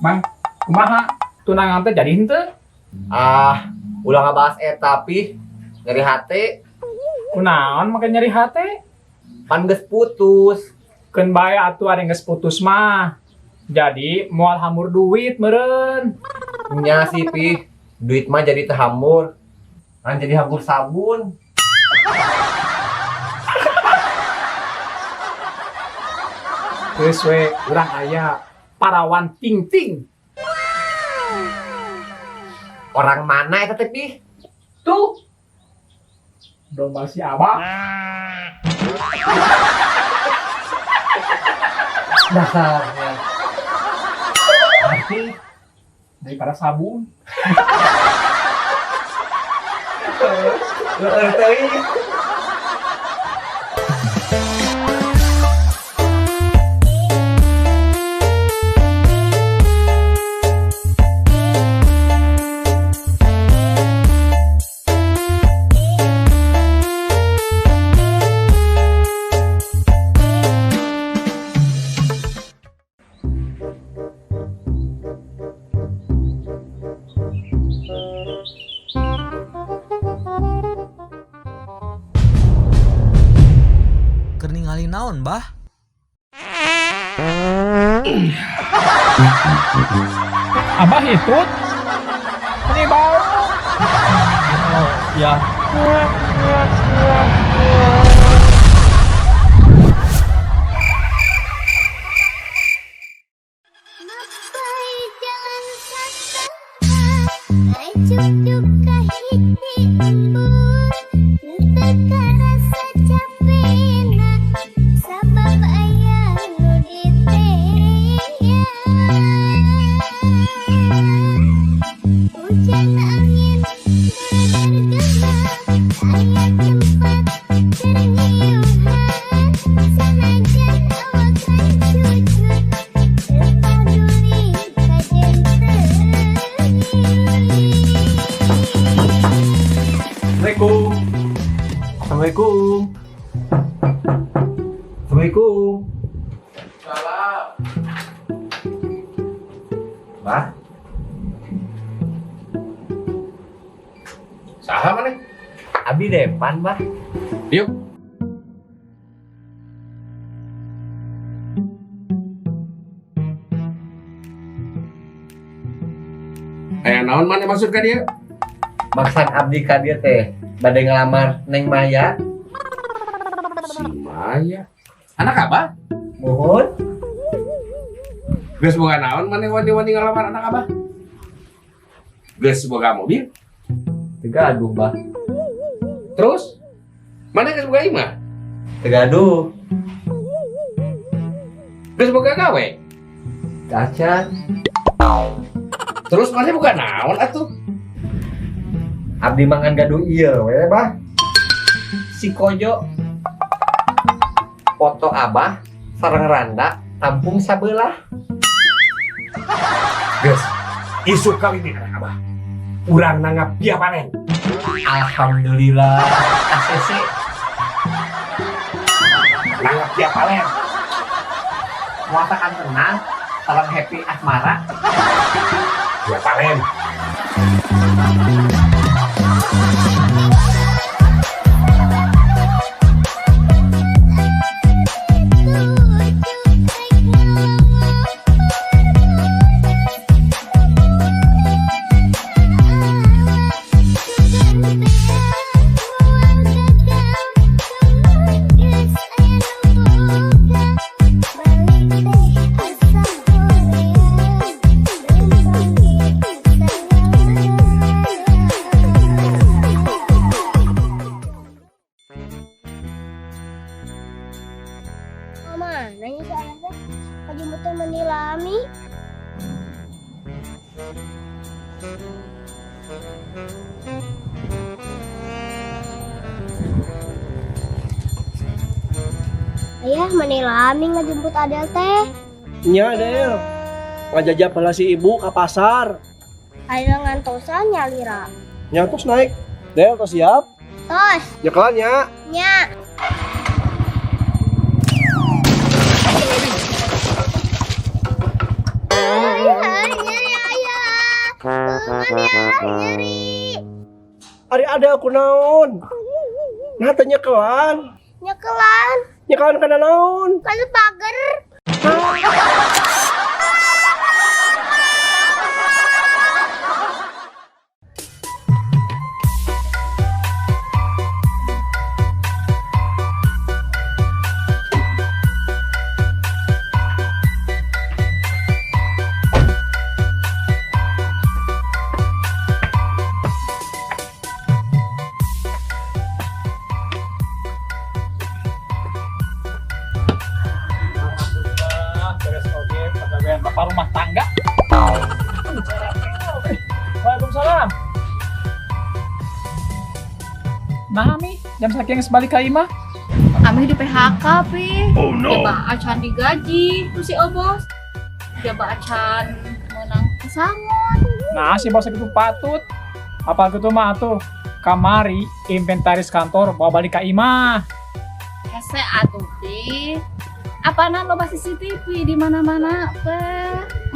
Bang, kumaha? Tunangan teh jadi henteu? Ulah ngabahas tapi nyeri hati. Kunaon make nyeri hate? Pan geus putus. Keun bae atuh ada geus putus mah. Jadi moal hamur duit meureun. Nya sih Pi, duit mah jadi teu hambur. Kan jadi hambur sabun. Geus we urang aya parawan ting-ting. Orang mana eta teh Pi? Tuh. Domba si Abah. Dasarnya. Arti daripada sabun. Teuing. Keur ningali naon, Bah? Abah hitut. Ini bau. Oh, ya. Mapai jalan sata, juk kahiji embun, teu rasa capena, sabab aya nu ditea. Hujan angin bergema, aya tempat terngiyuhan, sanajan awak jujur. Assalamualaikum. Assalamualaikum. Assalamualaikum. Salam. Bah. Saha maneh? Abi depan, Bah. Yuk. Naon mana maksud ka dia? Maksud abdi ka dieu teh bade ngelamar Neng Maya. Si Maya. Anak abah? Mohon. Geus boga naon mana wani-wani ngalamar anak abah? Geus boga mobil? Tegaduh, Bah. Terus? Mana geus boga imah? Tegaduh. Geus boga gawe? Kaca. Terus mana boga naon atuh? Abdi mangan gaduh ieu we, Bah. Si Kojo. Foto Abah sareng Randa tampung sabelah. Geus, isu kawin ini anak abah. Urang nanggap dia panen. Alhamdulillah. ACC. Nanggap dia panen. Muasakan tenang, sareng happy asmara. Dia panen. Mama, nanya soalnya teh, kajumutan menilami. Ayah menilami ngejemput Adel teh. Nya Del, ngajajak bala si ibu ke pasar. Adel ngantosan nyalira. Nya terus naik. Del, tos siap? Tos, Nyekelan nya. nya. Hai, hai. nyeri. Ari ada aku naon. Nah tanya kelan. Nyekelan, Nyekalan kana naon. kan pagar. Beres oke, pegawai bapak rumah tangga. Waalaikumsalam. Nah, Mi, jam saking sebalik ka imah. Kami di PHK, Pi. Coba acan digaji, terus si Obos. Coba acan menang pesangon. Nah, si bos itu patut. Apa gitu mah tuh? Kamari inventaris kantor bawa balik ka imah. Hese atuh, Pi. Apaan lo CCTV di mana-mana, Pe?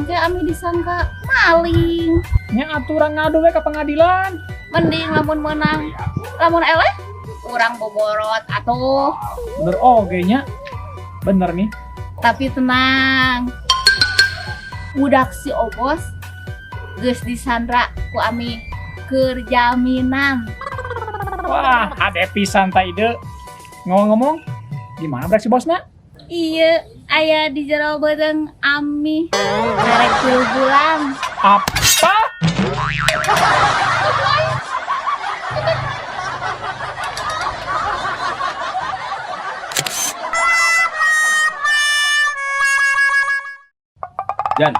Mungkin kami disangka maling. Nya aturan ngadu we ka pengadilan. Mending lamun menang, lamun eleh, urang boborot atuh. Bener oge nya. Bener nih. Tapi tenang, budak si Obos geus disandra ku Ami keur jaminan. Wah, ada pisan ta ide. Ngomong-ngomong, gimana berak si bosna? Iya, aya di jero beudang Ami. Merek 10 bulan. Apa? Jan,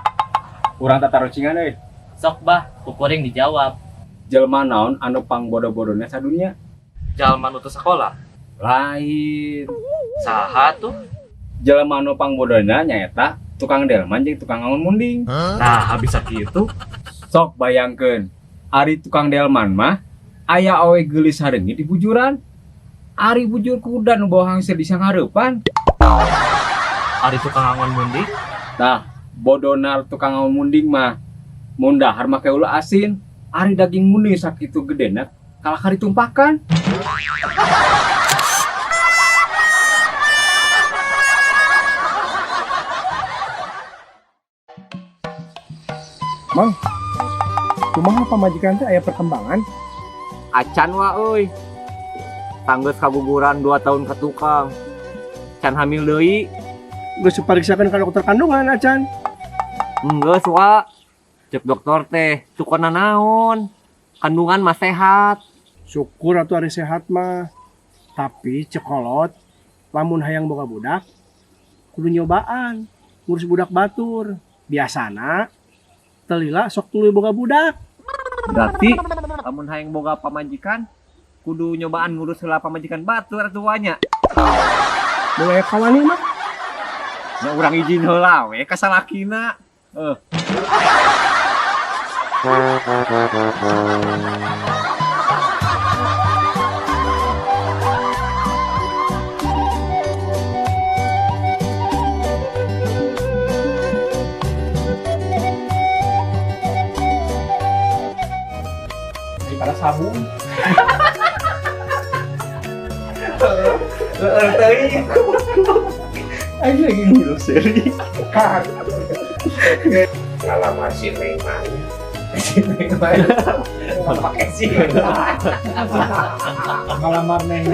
urang tata rocingan euy. Sok bah, kukuring dijawab. Jelma naon anu pangbodo-bodona sadunya? Jalma nu teu sakola. Lain. Saha tuh? Jelma anu pangbodona nyaeta tukang delman jeung tukang angon munding. Nah, habis kitu Sok bayangkeun, ari tukang delman mah aya awe geulis hareungi di bujuran. Ari bujur kuda nu bawa hangsir di sangareupan. ari tukang angon mundi. Nah, bodona tukang angon munding mah mun dahar make ulah asin, ari daging munding sakitu gedena kalah kari tumpakan. Mang, kumaha pamajikan teh aya perkembangan? Acan wa euy. Tanggeus kaguguran 2 tahun ke tukang. Can hamil deui. Geus dipariksakeun ka dokter kandungan acan. Enggeus wa. Cek dokter teh, cukona naon? Kandungan mah sehat. Syukur atuh ari sehat mah. Tapi cekolot lamun hayang boga budak kudu nyobaan ngurus budak batur. Biasana telila sok tuluy boga budak. Berarti lamun hayang boga pamajikan kudu nyobaan ngurus heula pamajikan batur atuh nya. Mulai kawani mah Nya urang izin heula we ka salakina. Daripada sabun. Ayo lagi ngilu seri. Alamat si Neng mana? Pakai sih. Ngalamar neng.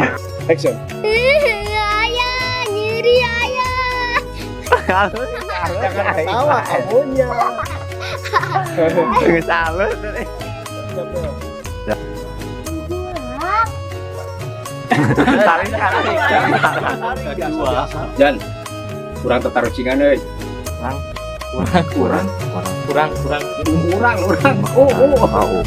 action. Ayah, nyeri ayah. Jangan Tawa kamunya. salah. Jan, kurang tata rocingan euy. Kurang. Oh.